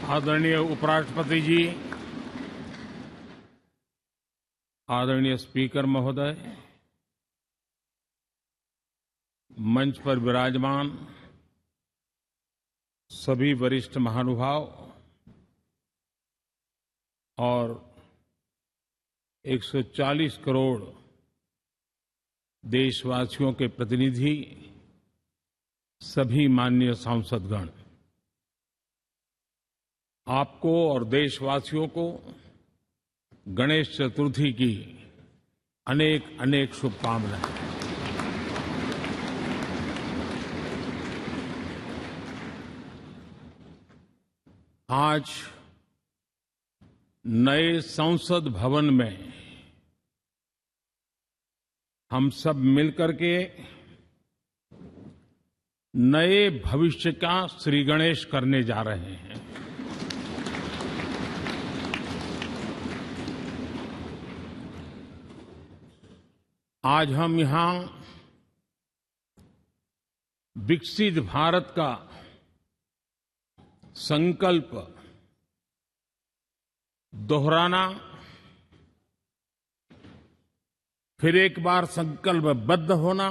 आदरणीय उपराष्ट्रपति जी, आदरणीय स्पीकर महोदय, मंच पर विराजमान सभी वरिष्ठ महानुभाव और 140 करोड़ देशवासियों के प्रतिनिधि, सभी माननीय सांसदगण, आपको और देशवासियों को गणेश चतुर्थी की अनेक अनेक शुभकामनाएं। आज नए संसद भवन में हम सब मिलकर के नए भविष्य का श्री गणेश करने जा रहे हैं। आज हम यहां विकसित भारत का संकल्प दोहराना, फिर एक बार संकल्पबद्ध होना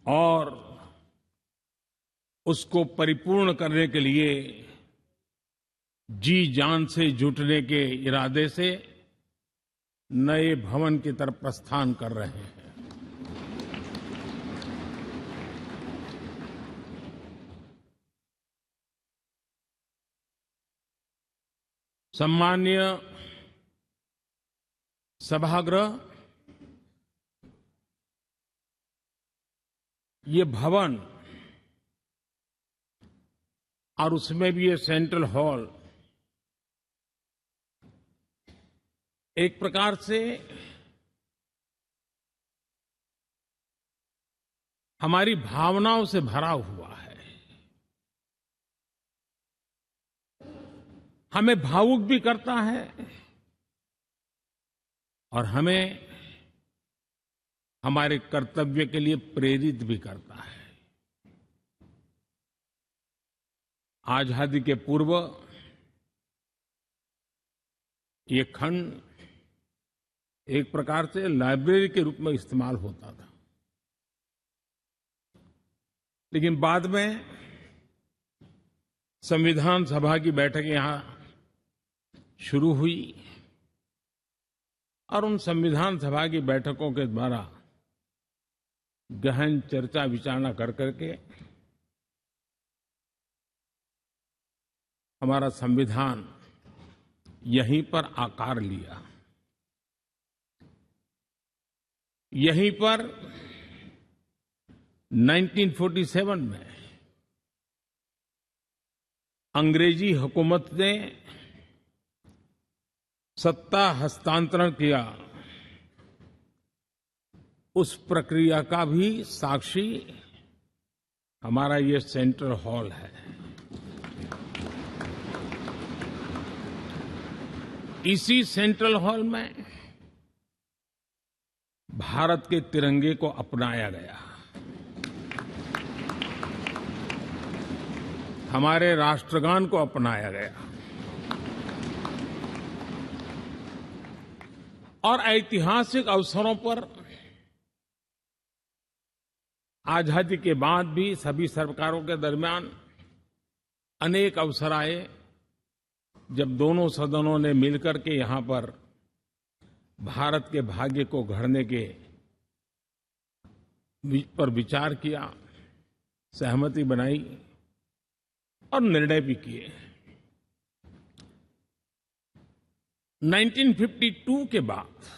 और उसको परिपूर्ण करने के लिए जी जान से जुटने के इरादे से नए भवन की तरफ प्रस्थान कर रहे हैं। सम्माननीय सभागृह, ये भवन और उसमें भी ये सेंट्रल हॉल एक प्रकार से हमारी भावनाओं से भरा हुआ है। हमें भावुक भी करता है और हमें हमारे कर्तव्य के लिए प्रेरित भी करता है। आजादी के पूर्व ये खंड एक प्रकार से लाइब्रेरी के रूप में इस्तेमाल होता था, लेकिन बाद में संविधान सभा की बैठक यहां शुरू हुई और उन संविधान सभा की बैठकों के द्वारा गहन चर्चा विचारणा कर करके हमारा संविधान यहीं पर आकार लिया। यहीं पर 1947 में अंग्रेजी हुकूमत ने सत्ता हस्तांतरण किया, उस प्रक्रिया का भी साक्षी हमारा ये सेंट्रल हॉल है। इसी सेंट्रल हॉल में भारत के तिरंगे को अपनाया गया, हमारे राष्ट्रगान को अपनाया गया और ऐतिहासिक अवसरों पर आजादी के बाद भी सभी सरकारों के दरमियान अनेक अवसर आए जब दोनों सदनों ने मिलकर के यहां पर भारत के भाग्य को गढ़ने के पर विचार किया, सहमति बनाई और निर्णय भी किए। 1952 के बाद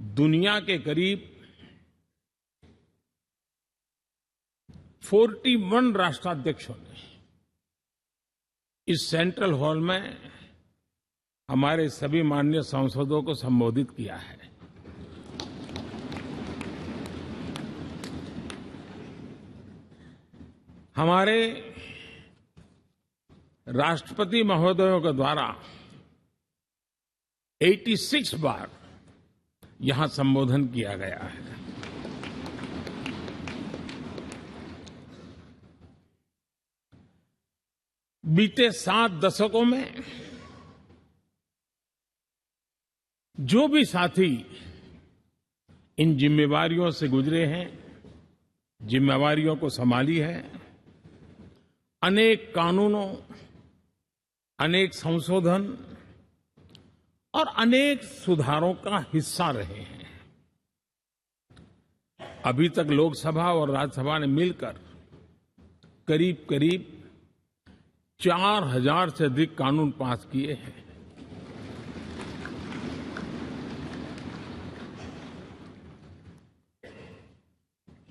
दुनिया के करीब 41 राष्ट्राध्यक्षों ने इस सेंट्रल हॉल में हमारे सभी माननीय सांसदों को संबोधित किया है। हमारे राष्ट्रपति महोदयों के द्वारा 86 बार यहां संबोधन किया गया है। बीते 7 दशकों में जो भी साथी इन जिम्मेवारियों से गुजरे हैं, जिम्मेवारियों को संभाली है, अनेक कानूनों, अनेक संशोधन और अनेक सुधारों का हिस्सा रहे हैं। अभी तक लोकसभा और राज्यसभा ने मिलकर करीब करीब 4000 से अधिक कानून पास किए हैं।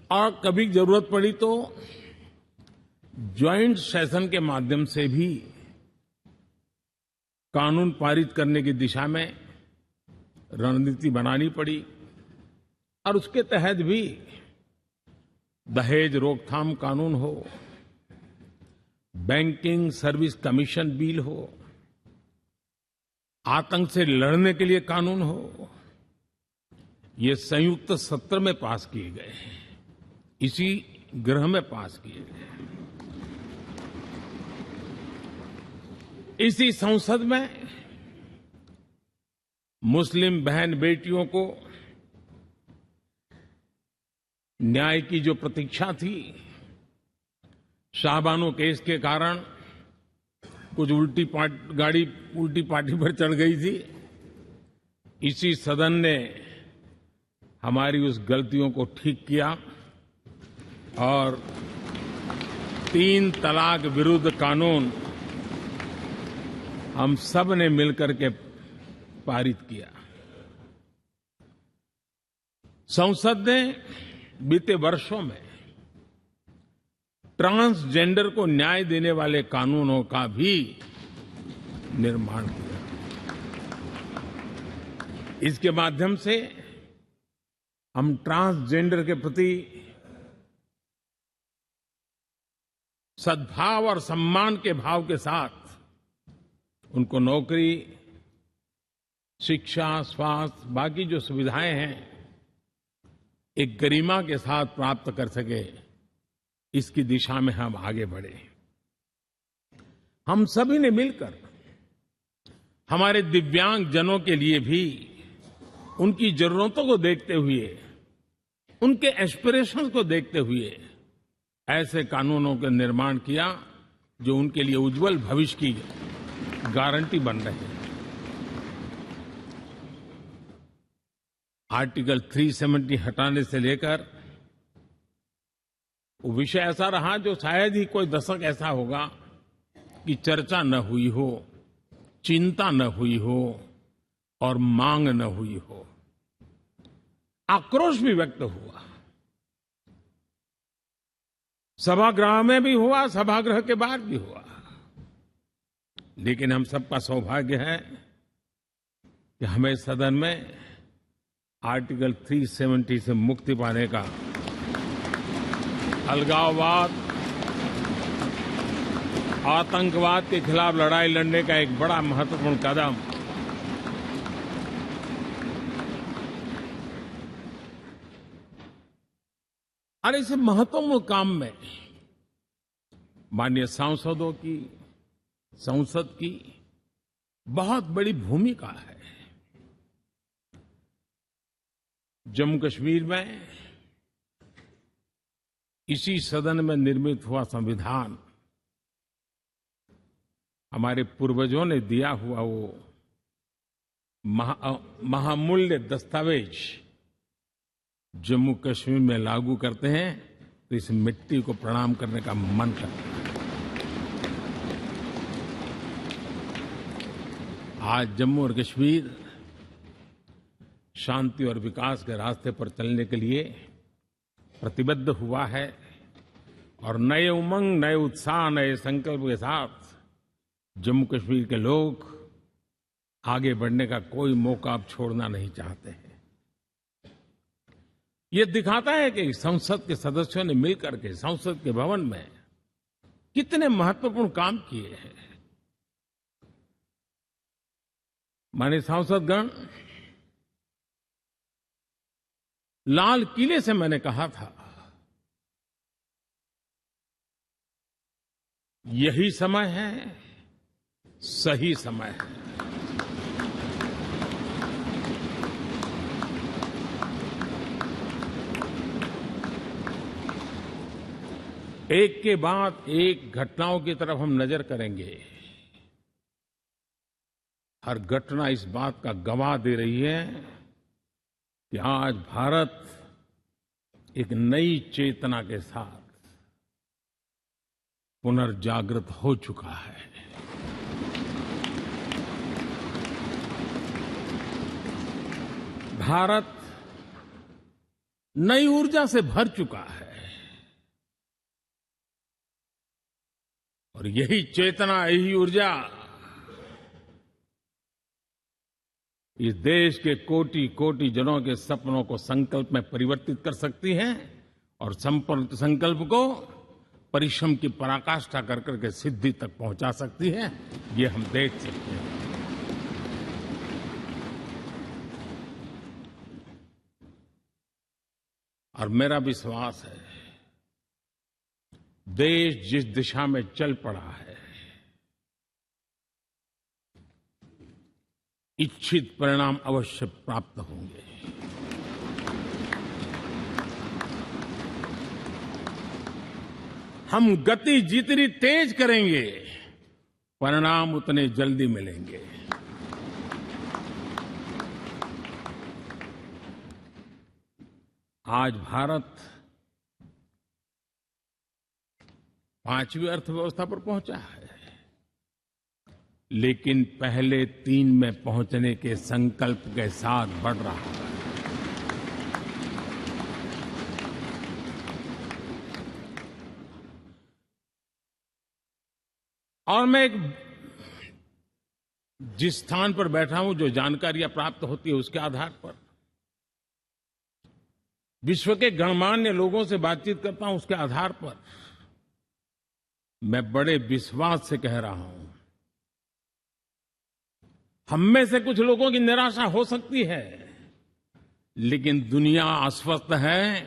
और कभी जरूरत पड़ी तो ज्वाइंट सेशन के माध्यम से भी कानून पारित करने की दिशा में रणनीति बनानी पड़ी और उसके तहत भी दहेज रोकथाम कानून हो, बैंकिंग सर्विस कमीशन बिल हो, आतंक से लड़ने के लिए कानून हो, ये संयुक्त सत्र में पास किए गए हैं, इसी गृह में पास किए गए। इसी संसद में मुस्लिम बहन बेटियों को न्याय की जो प्रतीक्षा थी, शाहबानो केस के कारण कुछ गाड़ी उल्टी पार्टी पर चढ़ गई थी। इसी सदन ने हमारी उस गलतियों को ठीक किया और 3 तलाक विरुद्ध कानून हम सब ने मिलकर के पारित किया। संसद ने बीते वर्षों में ट्रांसजेंडर को न्याय देने वाले कानूनों का भी निर्माण किया। इसके माध्यम से हम ट्रांसजेंडर के प्रति सद्भाव और सम्मान के भाव के साथ उनको नौकरी, शिक्षा, स्वास्थ्य, बाकी जो सुविधाएं हैं, एक गरिमा के साथ प्राप्त कर सके, इसकी दिशा में हम आगे बढ़े। हम सभी ने मिलकर हमारे दिव्यांग जनों के लिए भी उनकी जरूरतों को देखते हुए, उनके एस्पिरेशंस को देखते हुए ऐसे कानूनों का निर्माण किया जो उनके लिए उज्जवल भविष्य की गारंटी बन रहे हैं। आर्टिकल 370 हटाने से लेकर वो विषय ऐसा रहा जो शायद ही कोई दशक ऐसा होगा कि चर्चा न हुई हो, चिंता न हुई हो और मांग न हुई हो। आक्रोश भी व्यक्त हुआ, सभागृह में भी हुआ, सभागृह के बाहर भी हुआ। लेकिन हम सबका सौभाग्य है कि हमें सदन में आर्टिकल 370 से मुक्ति पाने का, अलगाववाद, आतंकवाद के खिलाफ लड़ाई लड़ने का एक बड़ा महत्वपूर्ण कदम और इस महत्वपूर्ण काम में माननीय सांसदों की, संसद की बहुत बड़ी भूमिका है। जम्मू कश्मीर में इसी सदन में निर्मित हुआ संविधान हमारे पूर्वजों ने दिया हुआ वो महामूल्य दस्तावेज जम्मू कश्मीर में लागू करते हैं तो इस मिट्टी को प्रणाम करने का मन करता है। आज जम्मू और कश्मीर शांति और विकास के रास्ते पर चलने के लिए प्रतिबद्ध हुआ है और नए उमंग, नए उत्साह, नए संकल्प के साथ जम्मू कश्मीर के लोग आगे बढ़ने का कोई मौका अब छोड़ना नहीं चाहते हैं। ये दिखाता है कि संसद के सदस्यों ने मिलकर के संसद के भवन में कितने महत्वपूर्ण काम किए हैं। माननीय सांसदगण, लाल किले से मैंने कहा था यही समय है, सही समय है। एक के बाद एक घटनाओं की तरफ हम नजर करेंगे। हर घटना इस बात का गवाह दे रही है कि आज भारत एक नई चेतना के साथ पुनर्जागृत हो चुका है। भारत नई ऊर्जा से भर चुका है और यही चेतना, यही ऊर्जा इस देश के कोटि कोटि जनों के सपनों को संकल्प में परिवर्तित कर सकती है और संकल्प को परिश्रम की पराकाष्ठा कर करके सिद्धि तक पहुंचा सकती है। ये हम देख सकते हैं। और मेरा विश्वास है, देश जिस दिशा में चल पड़ा है, इच्छित परिणाम अवश्य प्राप्त होंगे। हम गति जितनी तेज करेंगे, परिणाम उतने जल्दी मिलेंगे। आज भारत 5वीं अर्थव्यवस्था पर पहुंचा है, लेकिन पहले 3 में पहुंचने के संकल्प के साथ बढ़ रहा है। और मैं जिस स्थान पर बैठा हूं, जो जानकारियां प्राप्त होती है, उसके आधार पर विश्व के गणमान्य लोगों से बातचीत करता हूं, उसके आधार पर मैं बड़े विश्वास से कह रहा हूं, हम में से कुछ लोगों की निराशा हो सकती है, लेकिन दुनिया आश्वस्त है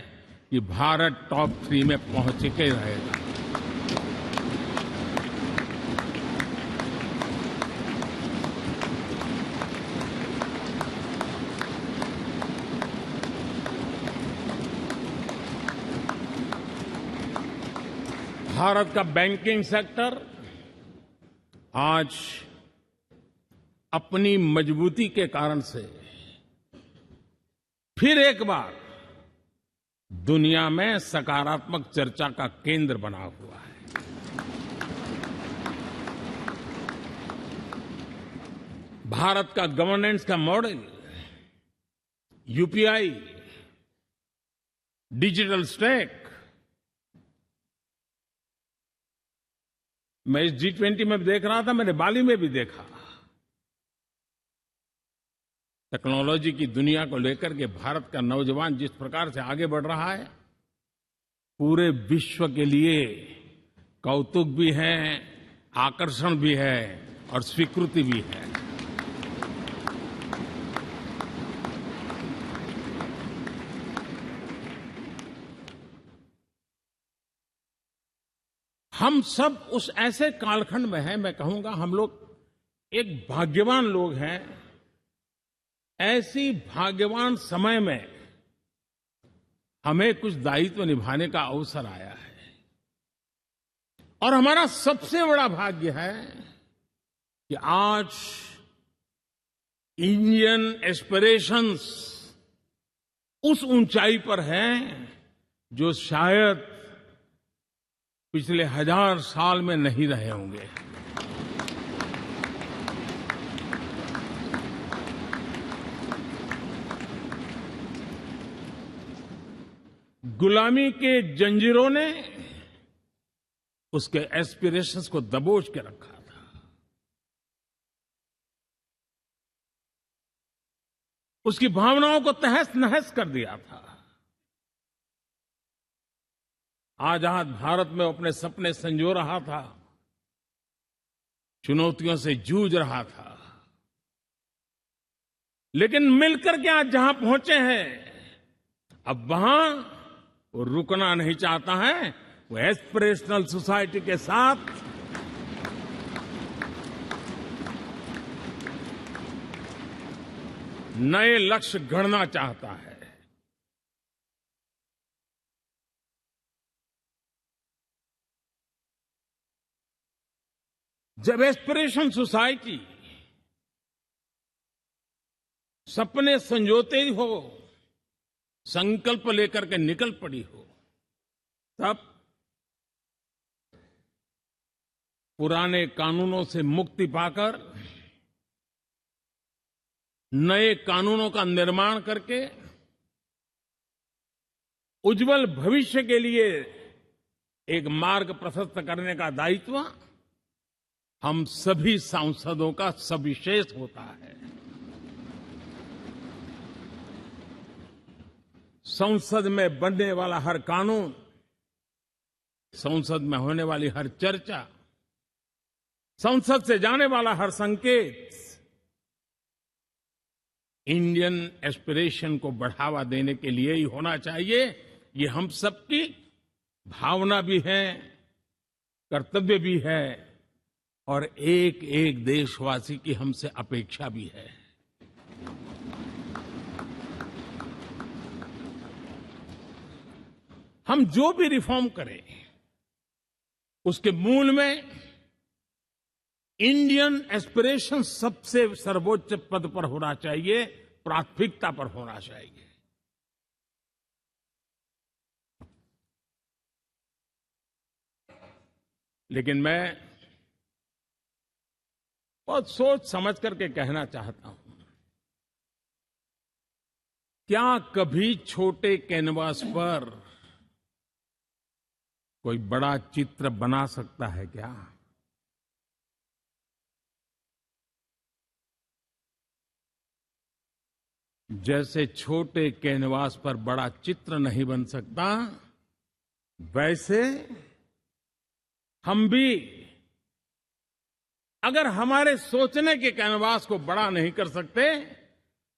कि भारत टॉप 3 में पहुंच के रहेगा। भारत का बैंकिंग सेक्टर आज अपनी मजबूती के कारण से फिर एक बार दुनिया में सकारात्मक चर्चा का केंद्र बना हुआ है। भारत का गवर्नेंस का मॉडल, यूपीआई, डिजिटल स्टैक, मैं इस G20 में देख रहा था, मैंने बाली में भी देखा। टेक्नोलॉजी की दुनिया को लेकर के भारत का नौजवान जिस प्रकार से आगे बढ़ रहा है, पूरे विश्व के लिए कौतुक भी है, आकर्षण भी है और स्वीकृति भी है। हम सब उस ऐसे कालखंड में हैं, मैं कहूंगा हम लोग एक भाग्यवान लोग हैं। ऐसी भाग्यवान समय में हमें कुछ दायित्व निभाने का अवसर आया है और हमारा सबसे बड़ा भाग्य है कि आज इंडियन एस्पिरेशंस उस ऊंचाई पर हैं जो शायद पिछले 1000 साल में नहीं रहे होंगे। गुलामी के जंजीरों ने उसके एस्पिरेशंस को दबोच के रखा था। उसकी भावनाओं को तहस नहस कर दिया था। आजाद भारत में अपने सपने संजो रहा था, चुनौतियों से जूझ रहा था, लेकिन मिलकर के आज जहां पहुंचे हैं, अब वहां वो रुकना नहीं चाहता है। वो एस्पिरेशनल सोसाइटी के साथ नए लक्ष्य गढ़ना चाहता है। जब एस्पिरेशन सोसाइटी सपने संजोते ही हो, संकल्प लेकर के निकल पड़ी हो, तब पुराने कानूनों से मुक्ति पाकर नए कानूनों का निर्माण करके उज्जवल भविष्य के लिए एक मार्ग प्रशस्त करने का दायित्व हम सभी सांसदों का सविशेष होता है। संसद में बनने वाला हर कानून, संसद में होने वाली हर चर्चा, संसद से जाने वाला हर संकेत इंडियन एस्पिरेशन को बढ़ावा देने के लिए ही होना चाहिए। ये हम सबकी भावना भी है, कर्तव्य भी है और एक एक देशवासी की हमसे अपेक्षा भी है। हम जो भी रिफॉर्म करें उसके मूल में इंडियन एस्पिरेशन सबसे सर्वोच्च पद पर होना चाहिए, प्राथमिकता पर होना चाहिए। लेकिन मैं बहुत सोच समझ करके कहना चाहता हूं, क्या कभी छोटे कैनवास पर कोई बड़ा चित्र बना सकता है क्या? जैसे छोटे कैनवास पर बड़ा चित्र नहीं बन सकता, वैसे हम भी अगर हमारे सोचने के कैनवास को बड़ा नहीं कर सकते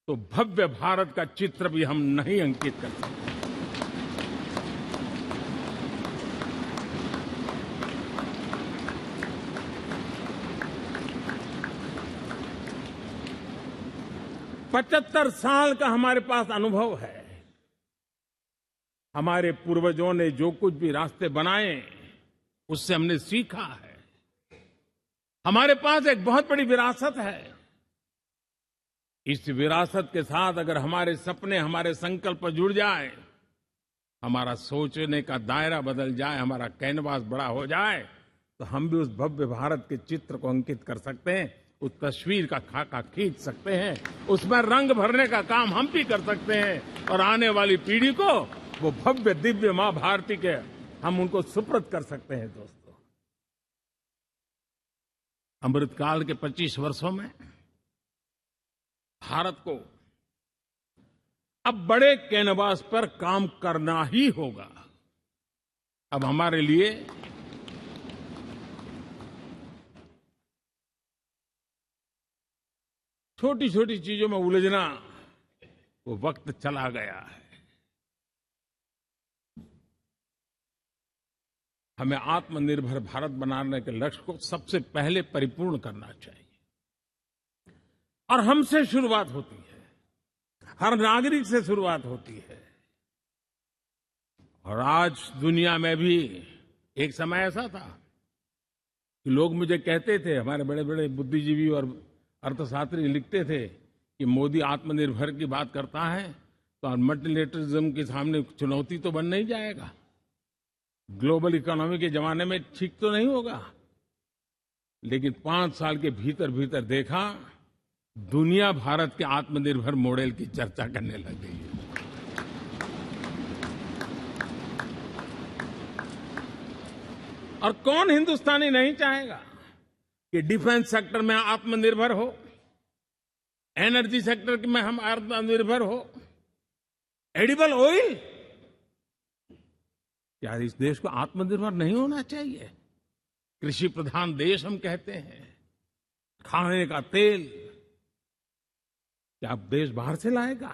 तो भव्य भारत का चित्र भी हम नहीं अंकित कर सकते। पचहत्तर साल का हमारे पास अनुभव है। हमारे पूर्वजों ने जो कुछ भी रास्ते बनाए उससे हमने सीखा है। हमारे पास एक बहुत बड़ी विरासत है। इस विरासत के साथ अगर हमारे सपने, हमारे संकल्प जुड़ जाए, हमारा सोचने का दायरा बदल जाए, हमारा कैनवास बड़ा हो जाए, तो हम भी उस भव्य भारत के चित्र को अंकित कर सकते हैं, उस तस्वीर का खाका खींच सकते हैं, उसमें रंग भरने का काम हम भी कर सकते हैं और आने वाली पीढ़ी को वो भव्य दिव्य मां भारती के हम उनको सुपुर्द कर सकते हैं। दोस्तों, अमृतकाल के 25 वर्षों में भारत को अब बड़े कैनवास पर काम करना ही होगा। अब हमारे लिए छोटी छोटी चीजों में उलझना वो वक्त चला गया है। हमें आत्मनिर्भर भारत बनाने के लक्ष्य को सबसे पहले परिपूर्ण करना चाहिए और हमसे शुरुआत होती है, हर नागरिक से शुरुआत होती है। और आज दुनिया में भी एक समय ऐसा था कि लोग मुझे कहते थे, हमारे बड़े बड़े बुद्धिजीवी और अर्थशास्त्री लिखते थे कि मोदी आत्मनिर्भर की बात करता है तो मल्टीलेटरलिज्म के सामने चुनौती तो बन नहीं जाएगा, ग्लोबल इकोनॉमी के जमाने में ठीक तो नहीं होगा। लेकिन 5 साल के भीतर भीतर देखा, दुनिया भारत के आत्मनिर्भर मॉडल की चर्चा करने लग गई है। और कौन हिंदुस्तानी नहीं चाहेगा कि डिफेंस सेक्टर में आत्मनिर्भर हो, एनर्जी सेक्टर में हम आत्मनिर्भर हो, एडिबल ऑयल, क्या इस देश को आत्मनिर्भर नहीं होना चाहिए? कृषि प्रधान देश हम कहते हैं, खाने का तेल क्या देश बाहर से लाएगा?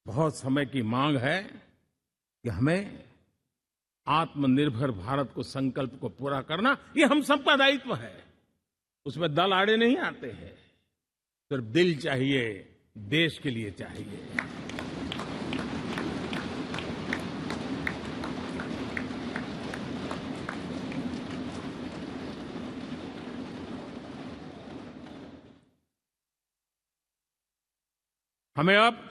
बहुत समय की मांग है कि हमें आत्मनिर्भर भारत को संकल्प को पूरा करना, ये हम सबका दायित्व है। उसमें दल आड़े नहीं आते हैं, सिर्फ दिल चाहिए, देश के लिए चाहिए। हमें अब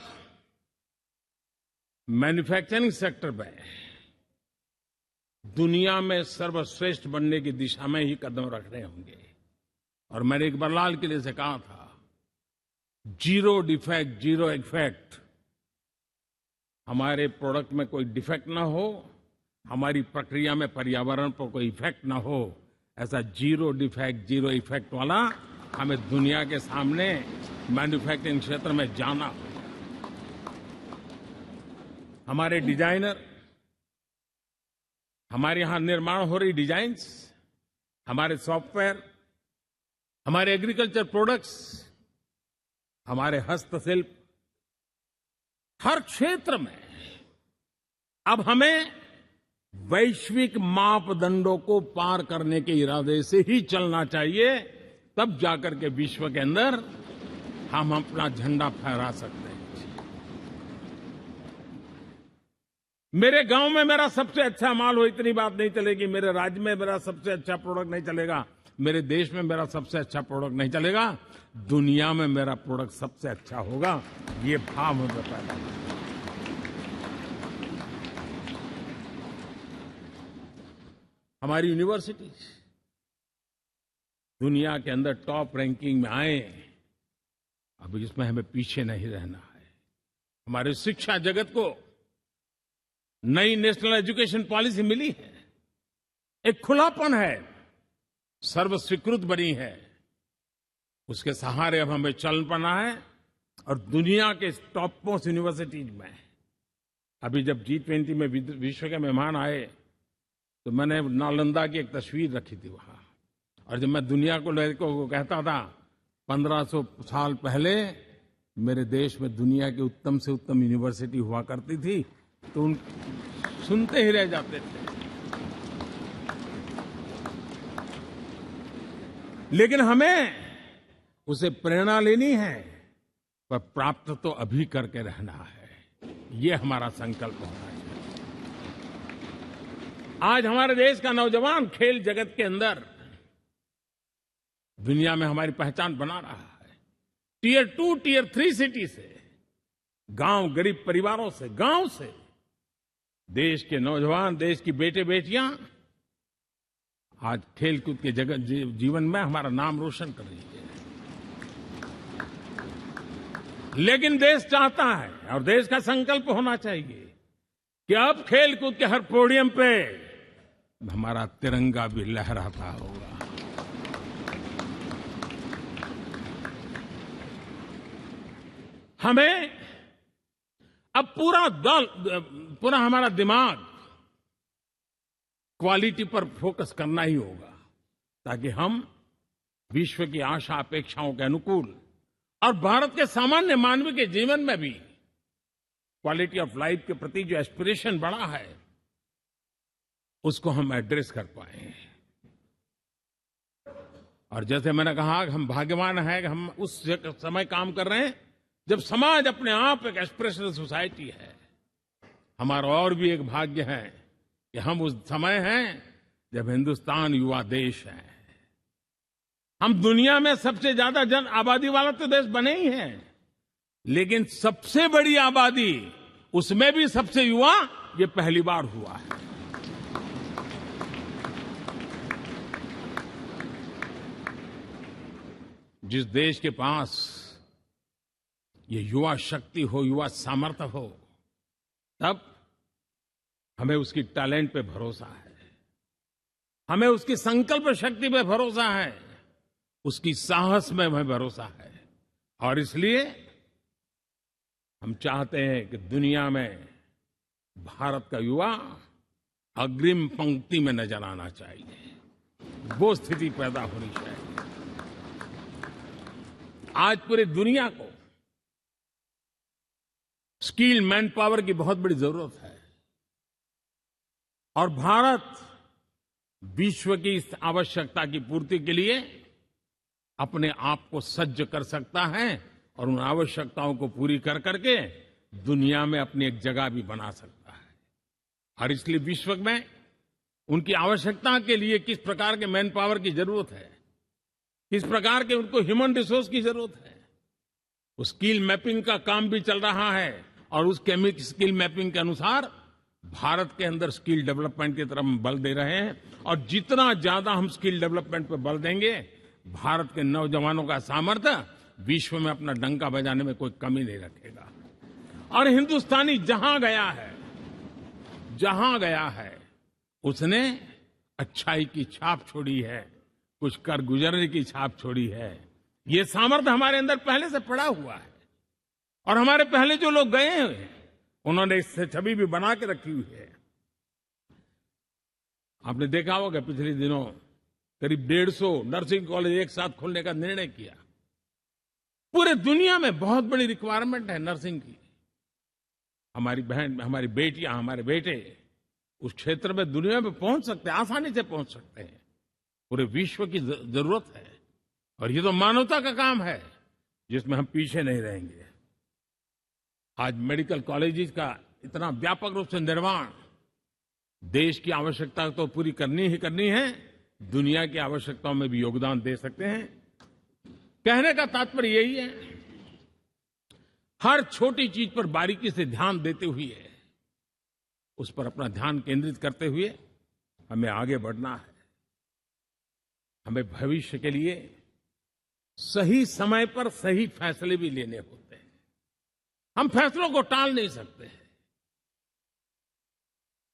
मैन्युफैक्चरिंग सेक्टर में दुनिया में सर्वश्रेष्ठ बनने की दिशा में ही कदम रखने होंगे। और मैंने इकबाल लाल किले से कहा था, जीरो डिफेक्ट जीरो इफेक्ट। हमारे प्रोडक्ट में कोई डिफेक्ट ना हो, हमारी प्रक्रिया में पर्यावरण पर कोई इफेक्ट ना हो, ऐसा जीरो डिफेक्ट जीरो इफेक्ट वाला हमें दुनिया के सामने मैन्युफैक्चरिंग क्षेत्र में जाना होगा। हमारे डिजाइनर, हमारे यहां निर्माण हो रही डिजाइन्स, हमारे सॉफ्टवेयर, हमारे एग्रीकल्चर प्रोडक्ट्स, हमारे हस्तशिल्प, हर क्षेत्र में अब हमें वैश्विक मापदंडों को पार करने के इरादे से ही चलना चाहिए, तब जाकर के विश्व के अंदर हम अपना झंडा फहरा सकते हैं। मेरे गांव में मेरा सबसे अच्छा माल हो, इतनी बात नहीं चलेगी। मेरे राज्य में मेरा सबसे अच्छा प्रोडक्ट नहीं चलेगा, मेरे देश में मेरा सबसे अच्छा प्रोडक्ट नहीं चलेगा, दुनिया में मेरा प्रोडक्ट सबसे अच्छा होगा, ये भाव हमें पैदा होगा। हमारी यूनिवर्सिटीज दुनिया के अंदर टॉप रैंकिंग में आए, अब इसमें हमें पीछे नहीं रहना है। हमारे शिक्षा जगत को नई नेशनल एजुकेशन पॉलिसी मिली है, एक खुलापन है, सर्वस्वीकृत बनी है, उसके सहारे अब हमें चल पड़ना है। और दुनिया के टॉप मोस्ट यूनिवर्सिटीज में अभी जब G20 में विश्व के मेहमान आए तो मैंने नालंदा की एक तस्वीर रखी थी वहां, और जब मैं दुनिया को कहता था 1500 साल पहले मेरे देश में दुनिया की उत्तम से उत्तम यूनिवर्सिटी हुआ करती थी, तो उन सुनते ही रह जाते थे। लेकिन हमें उसे प्रेरणा लेनी है, पर प्राप्त तो अभी करके रहना है, ये हमारा संकल्प होना चाहिए। आज हमारे देश का नौजवान खेल जगत के अंदर दुनिया में हमारी पहचान बना रहा है। टियर 2, टियर 3 सिटी से, गांव, गरीब परिवारों से, गांव से देश के नौजवान, देश की बेटे बेटियां आज खेलकूद के जगत जीवन में हमारा नाम रोशन कर रही है। लेकिन देश चाहता है और देश का संकल्प होना चाहिए कि अब खेलकूद के हर पोडियम पे हमारा तिरंगा भी लहराता होगा। हमें अब पूरा हमारा दिमाग क्वालिटी पर फोकस करना ही होगा, ताकि हम विश्व की आशा अपेक्षाओं के अनुकूल और भारत के सामान्य मानव के जीवन में भी क्वालिटी ऑफ लाइफ के प्रति जो एस्पिरेशन बढ़ा है, उसको हम एड्रेस कर पाए। और जैसे मैंने कहा कि हम भाग्यवान हैं कि हम उस समय काम कर रहे हैं जब समाज अपने आप एक एस्पिरेशनल सोसाइटी है। हमारा और भी एक भाग्य है कि हम उस समय हैं जब हिंदुस्तान युवा देश है। हम दुनिया में सबसे ज्यादा जन आबादी वाला तो देश बने ही हैं, लेकिन सबसे बड़ी आबादी, उसमें भी सबसे युवा, ये पहली बार हुआ है। जिस देश के पास ये युवा शक्ति हो, युवा सामर्थ्य हो, तब हमें उसकी टैलेंट पे भरोसा है, हमें उसकी संकल्प शक्ति पे भरोसा है, उसकी साहस में हमें भरोसा है। और इसलिए हम चाहते हैं कि दुनिया में भारत का युवा अग्रिम पंक्ति में नजर आना चाहिए, वो स्थिति पैदा होनी चाहिए। आज पूरी दुनिया को स्किल मैन पावर की बहुत बड़ी जरूरत है, और भारत विश्व की इस आवश्यकता की पूर्ति के लिए अपने आप को सज्ज कर सकता है और उन आवश्यकताओं को पूरी कर करके दुनिया में अपनी एक जगह भी बना सकता है। और इसलिए विश्व में उनकी आवश्यकता के लिए किस प्रकार के मैन पावर की जरूरत है, किस प्रकार के उनको ह्यूमन रिसोर्स की जरूरत है, उस स्किल मैपिंग का काम भी चल रहा है। और उस स्किल मैपिंग के अनुसार भारत के अंदर स्किल डेवलपमेंट की तरफ हम बल दे रहे हैं। और जितना ज्यादा हम स्किल डेवलपमेंट पर बल देंगे, भारत के नौजवानों का सामर्थ्य विश्व में अपना डंका बजाने में कोई कमी नहीं रखेगा। और हिंदुस्तानी जहां गया है उसने अच्छाई की छाप छोड़ी है, कुछ कर गुजरने की छाप छोड़ी है। ये सामर्थ्य हमारे अंदर पहले से पड़ा हुआ है। और हमारे पहले जो लोग गए हैं उन्होंने इससे छवि भी बना के रखी हुई है। आपने देखा होगा पिछले दिनों करीब 150 नर्सिंग कॉलेज एक साथ खोलने का निर्णय किया। पूरे दुनिया में बहुत बड़ी रिक्वायरमेंट है नर्सिंग की। हमारी बहन, हमारी बेटियां, हमारे बेटे उस क्षेत्र में दुनिया में पहुंच सकते हैं, आसानी से पहुंच सकते हैं। पूरे विश्व की जरूरत है। और ये तो मानवता का काम है जिसमें हम पीछे नहीं रहेंगे। आज मेडिकल कॉलेजेस का इतना व्यापक रूप से निर्माण, देश की आवश्यकता तो पूरी करनी ही करनी है, दुनिया की आवश्यकताओं में भी योगदान दे सकते हैं। कहने का तात्पर्य यही है, हर छोटी चीज पर बारीकी से ध्यान देते हुए, उस पर अपना ध्यान केंद्रित करते हुए हमें आगे बढ़ना है। हमें भविष्य के लिए सही समय पर सही फैसले भी लेने होते हैं। हम फैसलों को टाल नहीं सकते।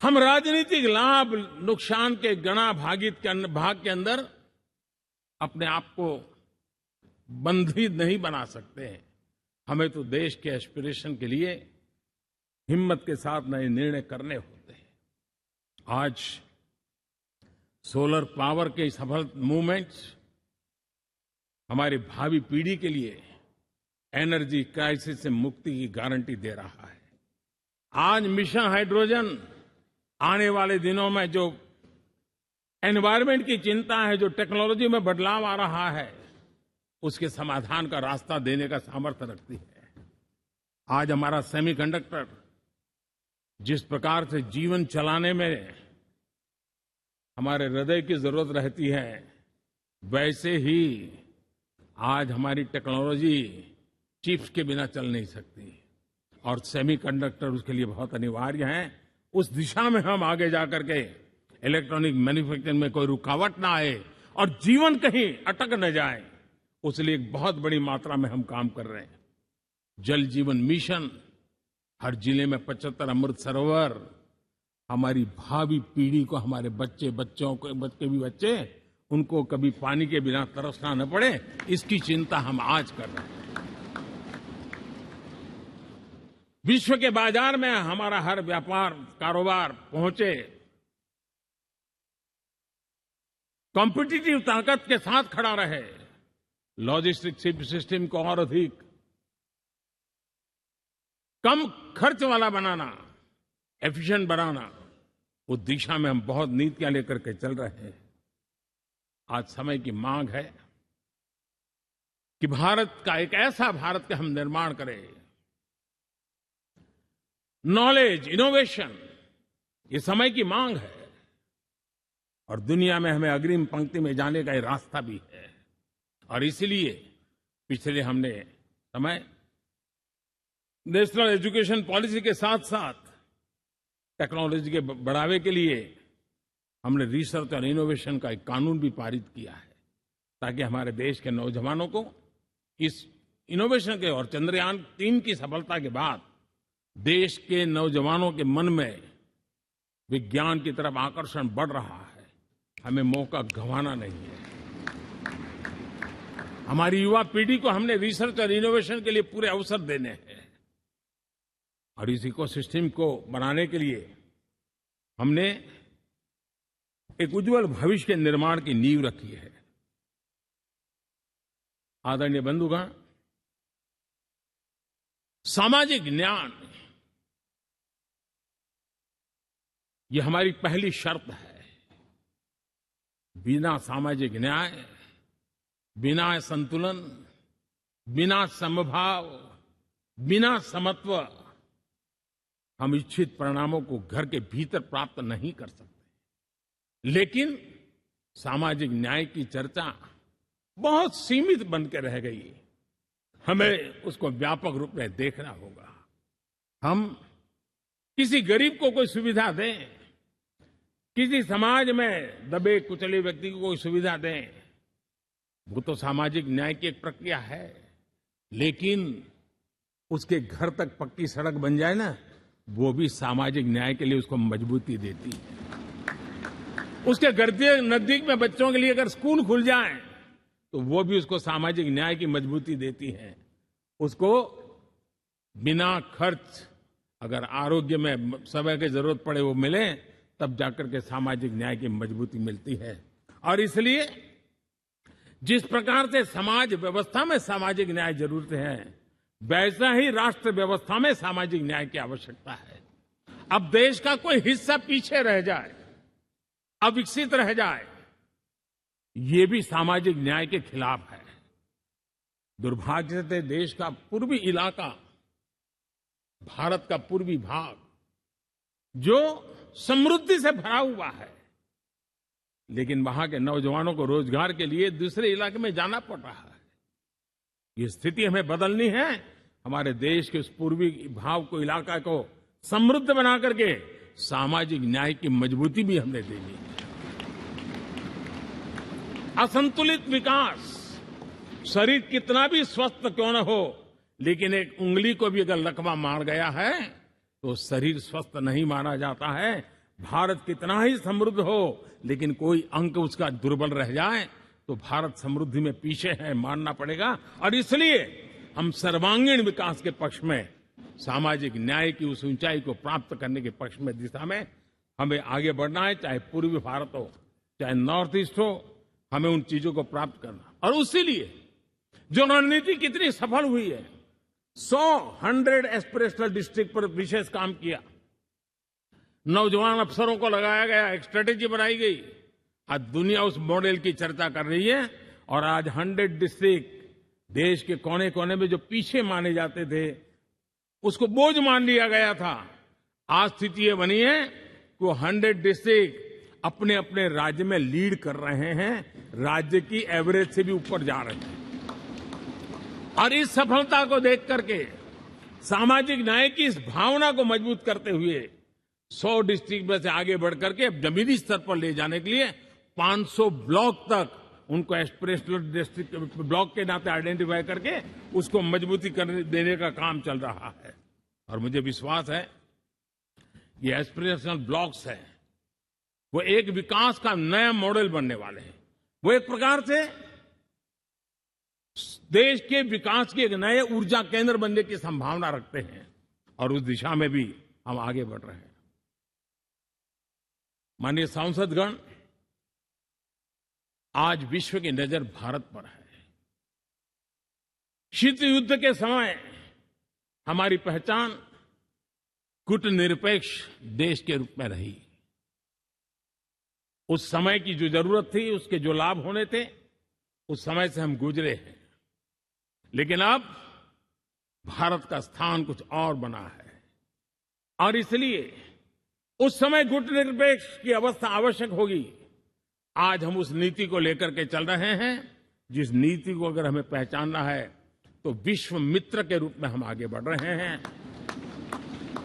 हम राजनीतिक लाभ नुकसान के गणा भाग के अंदर अपने आप को बंधित नहीं बना सकते हैं। हमें तो देश के एस्पिरेशन के लिए हिम्मत के साथ नए निर्णय करने होते हैं। आज सोलर पावर के सफल मूवमेंट्स हमारी भावी पीढ़ी के लिए एनर्जी क्राइसिस से मुक्ति की गारंटी दे रहा है। आज मिशन हाइड्रोजन आने वाले दिनों में जो एनवायरमेंट की चिंता है, जो टेक्नोलॉजी में बदलाव आ रहा है, उसके समाधान का रास्ता देने का सामर्थ्य रखती है। आज हमारा सेमीकंडक्टर जिस प्रकार से जीवन चलाने में हमारे हृदय की जरूरत रहती है, वैसे ही आज हमारी टेक्नोलॉजी चिप्स के बिना चल नहीं सकती। और सेमीकंडक्टर उसके लिए बहुत अनिवार्य है। उस दिशा में हम आगे जाकर के इलेक्ट्रॉनिक मैन्युफैक्चरिंग में कोई रुकावट ना आए और जीवन कहीं अटक न जाए, उसलिए एक बहुत बड़ी मात्रा में हम काम कर रहे हैं। जल जीवन मिशन, हर जिले में 75 अमृत सरोवर, हमारी भावी पीढ़ी को, हमारे बच्चे उनको कभी पानी के बिना तरसना न पड़े, इसकी चिंता हम आज कर रहे हैं। विश्व के बाजार में हमारा हर व्यापार कारोबार पहुंचे, कॉम्पिटिटिव ताकत के साथ खड़ा रहे, लॉजिस्टिक सिस्टम को और अधिक कम खर्च वाला बनाना, एफिशिएंट बनाना, उस दिशा में हम बहुत नीतियां लेकर के चल रहे हैं। आज समय की मांग है कि भारत का एक ऐसा भारत का हम निर्माण करें। नॉलेज, इनोवेशन, ये समय की मांग है और दुनिया में हमें अग्रिम पंक्ति में जाने का ये रास्ता भी है। और इसलिए पिछले हमने समय नेशनल एजुकेशन पॉलिसी के साथ साथ टेक्नोलॉजी के बढ़ावे के लिए हमने रिसर्च और इनोवेशन का एक कानून भी पारित किया है, ताकि हमारे देश के नौजवानों को इस इनोवेशन के और चंद्रयान 3 की सफलता के बाद देश के नौजवानों के मन में विज्ञान की तरफ आकर्षण बढ़ रहा है। हमें मौका गंवाना नहीं है। हमारी युवा पीढ़ी को हमने रिसर्च और इनोवेशन के लिए पूरे अवसर देने हैं। और इस इकोसिस्टम को बनाने के लिए हमने एक उज्जवल भविष्य के निर्माण की नींव रखी है। आदरणीय बंधुगण, सामाजिक न्याय ये हमारी पहली शर्त है। बिना सामाजिक न्याय, बिना संतुलन, बिना समभाव, बिना समत्व हम इच्छित परिणामों को घर के भीतर प्राप्त नहीं कर सकते। लेकिन सामाजिक न्याय की चर्चा बहुत सीमित बन के रह गई। हमें उसको व्यापक रूप में देखना होगा। हम किसी गरीब को कोई सुविधा दें, किसी समाज में दबे कुचले व्यक्ति को कोई सुविधा दें, वो तो सामाजिक न्याय की एक प्रक्रिया है। लेकिन उसके घर तक पक्की सड़क बन जाए ना, वो भी सामाजिक न्याय के लिए उसको मजबूती देती है। उसके घर के नजदीक में बच्चों के लिए अगर स्कूल खुल जाए तो वो भी उसको सामाजिक न्याय की मजबूती देती है। उसको बिना खर्च अगर आरोग्य में समय की जरूरत पड़े वो मिले, तब जाकर के सामाजिक न्याय की मजबूती मिलती है। और इसलिए जिस प्रकार से समाज व्यवस्था में सामाजिक न्याय जरूरत है, वैसा ही राष्ट्र व्यवस्था में सामाजिक न्याय की आवश्यकता है। अब देश का कोई हिस्सा पीछे रह जाए, अविकसित रह जाए, ये भी सामाजिक न्याय के खिलाफ है। दुर्भाग्य से देश का पूर्वी इलाका, भारत का पूर्वी भाग जो समृद्धि से भरा हुआ है, लेकिन वहां के नौजवानों को रोजगार के लिए दूसरे इलाके में जाना पड़ रहा है। ये स्थिति हमें बदलनी है। हमारे देश के उस पूर्वी भाग को, इलाका को समृद्ध बना करके सामाजिक न्याय की मजबूती भी हमने देनी है। असंतुलित विकास, शरीर कितना भी स्वस्थ क्यों न हो, लेकिन एक उंगली को भी अगर लकवा मार गया है तो शरीर स्वस्थ नहीं माना जाता है। भारत कितना ही समृद्ध हो, लेकिन कोई अंग उसका दुर्बल रह जाए तो भारत समृद्धि में पीछे है, मानना पड़ेगा। और इसलिए हम सर्वांगीण विकास के पक्ष में, सामाजिक न्याय की उस ऊंचाई को प्राप्त करने के पक्ष में, दिशा में हमें आगे बढ़ना है। चाहे पूर्वी भारत हो, चाहे नॉर्थ ईस्ट हो, हमें उन चीजों को प्राप्त करना। और उसी लिए जो रणनीति कितनी सफल हुई है, 100 एस्पिरेशनल डिस्ट्रिक्ट पर विशेष काम किया, नौजवान अफसरों को लगाया गया, एक स्ट्रेटेजी बनाई गई। आज दुनिया उस मॉडल की चर्चा कर रही है। और आज 100 डिस्ट्रिक्ट, देश के कोने कोने में जो पीछे माने जाते थे, उसको बोझ मान लिया गया था। आज स्थिति ये बनी है कि 100 डिस्ट्रिक्ट अपने अपने राज्य में लीड कर रहे हैं, राज्य की एवरेज से भी ऊपर जा रहे हैं। और इस सफलता को देख करके, सामाजिक न्याय की इस भावना को मजबूत करते हुए 100 डिस्ट्रिक्ट में से आगे बढ़ करके अब जमीनी स्तर पर ले जाने के लिए 500 ब्लॉक तक उनको एस्पिरेशनल डिस्ट्रिक्ट ब्लॉक के नाते आइडेंटिफाई करके उसको मजबूती देने का काम चल रहा है। और मुझे विश्वास है ये एस्पिरेशनल ब्लॉक्स है, वो एक विकास का नया मॉडल बनने वाले हैं। वो एक प्रकार से देश के विकास के एक नए ऊर्जा केंद्र बनने की संभावना रखते हैं। और उस दिशा में भी हम आगे बढ़ रहे हैं। माननीय सांसदगण, आज विश्व की नजर भारत पर है। शीत युद्ध के समय हमारी पहचान कूटनिरपेक्ष देश के रूप में रही। उस समय की जो जरूरत थी, उसके जो लाभ होने थे, उस समय से हम गुजरे हैं। लेकिन अब भारत का स्थान कुछ और बना है। और इसलिए उस समय कूटनिरपेक्ष की अवस्था आवश्यक होगी। आज हम उस नीति को लेकर के चल रहे हैं, जिस नीति को अगर हमें पहचानना है तो विश्व मित्र के रूप में हम आगे बढ़ रहे हैं।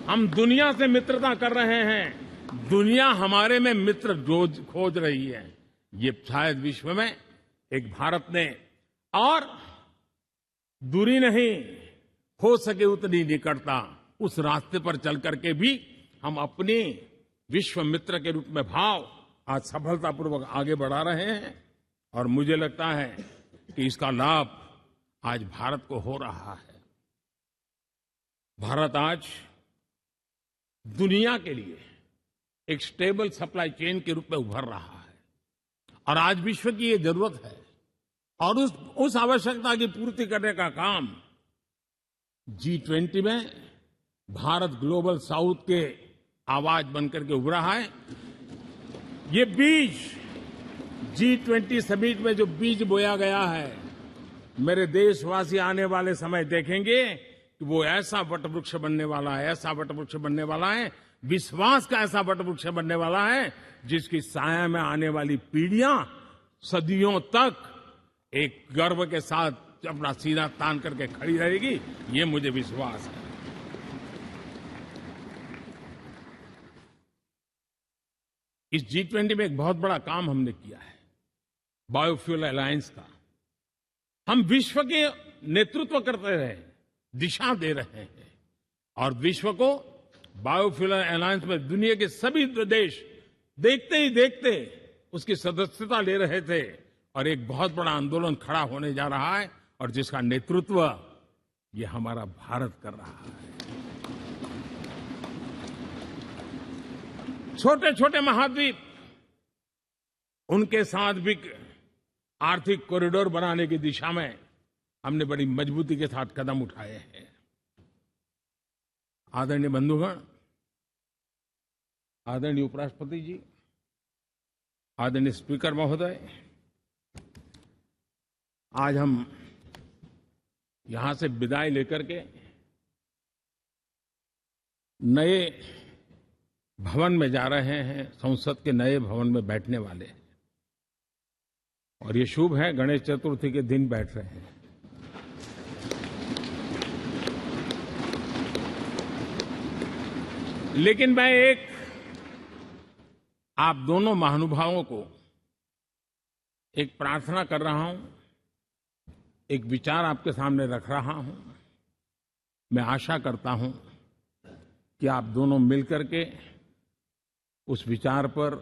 हम दुनिया से मित्रता कर रहे हैं, दुनिया हमारे में मित्र खोज रही है। ये शायद विश्व में एक भारत ने, और दूरी नहीं, हो सके उतनी निकटता, उस रास्ते पर चल करके भी हम अपने विश्व मित्र के रूप में भाव आज सफलतापूर्वक आगे बढ़ा रहे हैं। और मुझे लगता है कि इसका लाभ आज भारत को हो रहा है। भारत आज दुनिया के लिए एक स्टेबल सप्लाई चेन के रूप में उभर रहा है। और आज विश्व की ये जरूरत है। और उस आवश्यकता की पूर्ति करने का काम G20 में भारत ग्लोबल साउथ के आवाज बनकर के उभरा है। ये बीज G20 समिट में जो बीज बोया गया है, मेरे देशवासी आने वाले समय देखेंगे कि वो ऐसा वटवृक्ष बनने वाला है, ऐसा वटवृक्ष बनने वाला है, विश्वास का ऐसा वटवृक्ष बनने वाला है, जिसकी साया में आने वाली पीढ़ियां सदियों तक एक गर्व के साथ अपना सीना तान करके खड़ी रहेगी, ये मुझे विश्वास है। इस G20 में एक बहुत बड़ा काम हमने किया है, बायोफ्यूल अलायंस का। हम विश्व के नेतृत्व करते रहे, दिशा दे रहे हैं, और विश्व को बायोफ्यूल अलायंस में दुनिया के सभी देश देखते ही देखते उसकी सदस्यता ले रहे थे, और एक बहुत बड़ा आंदोलन खड़ा होने जा रहा है, और जिसका नेतृत्व ये हमारा भारत कर रहा है। छोटे छोटे महाद्वीप, उनके साथ भी आर्थिक कॉरिडोर बनाने की दिशा में हमने बड़ी मजबूती के साथ कदम उठाए हैं। आदरणीय बंधुगण, आदरणीय उपराष्ट्रपति जी, आदरणीय स्पीकर महोदय, आज हम यहां से विदाई लेकर के नए भवन में जा रहे हैं, संसद के नए भवन में बैठने वाले हैं, और ये शुभ है, गणेश चतुर्थी के दिन बैठ रहे हैं। लेकिन मैं एक आप दोनों महानुभावों को एक प्रार्थना कर रहा हूं, एक विचार आपके सामने रख रहा हूं। मैं आशा करता हूं कि आप दोनों मिलकर के उस विचार पर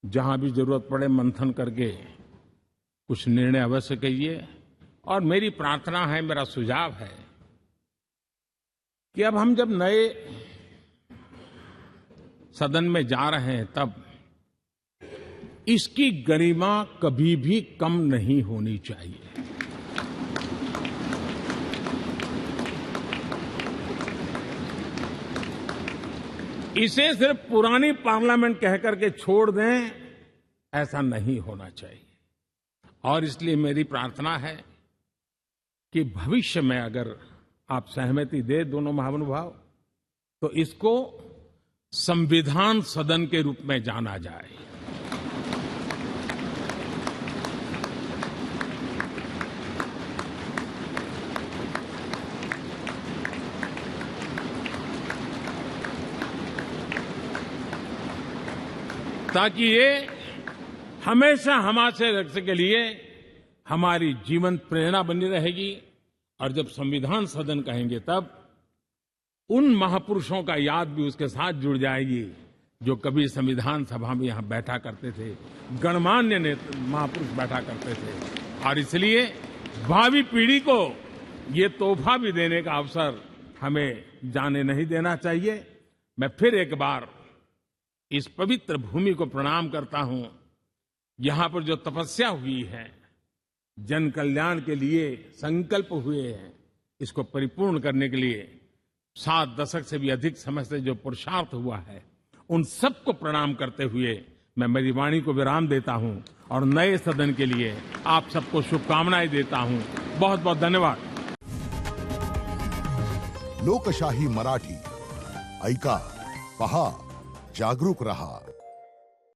जहां भी जरूरत पड़े मंथन करके कुछ निर्णय अवश्य कीजिए। और मेरी प्रार्थना है, मेरा सुझाव है कि अब हम जब नए सदन में जा रहे हैं, तब इसकी गरिमा कभी भी कम नहीं होनी चाहिए। इसे सिर्फ पुरानी पार्लियामेंट कहकर के छोड़ दें, ऐसा नहीं होना चाहिए। और इसलिए मेरी प्रार्थना है कि भविष्य में अगर आप सहमति दे दोनों महानुभाव, तो इसको संविधान सदन के रूप में जाना जाए। ताकि ये हमेशा हमारे रक्षा के लिए हमारी जीवन प्रेरणा बनी रहेगी। और जब संविधान सदन कहेंगे, तब उन महापुरुषों का याद भी उसके साथ जुड़ जाएगी जो कभी संविधान सभा में यहां बैठा करते थे, गणमान्य महापुरुष बैठा करते थे। और इसलिए भावी पीढ़ी को ये तोहफा भी देने का अवसर हमें जाने नहीं देना चाहिए। मैं फिर एक बार इस पवित्र भूमि को प्रणाम करता हूं। यहां पर जो तपस्या हुई है, जन कल्याण के लिए संकल्प हुए हैं, इसको परिपूर्ण करने के लिए 7 दशक से भी अधिक समय से जो पुरुषार्थ हुआ है, उन सबको प्रणाम करते हुए मैं मेरी वाणी को विराम देता हूं और नए सदन के लिए आप सबको शुभकामनाएं देता हूं। बहुत बहुत धन्यवाद। लोकशाही मराठी ऐका, पहा, जागरूक रहा।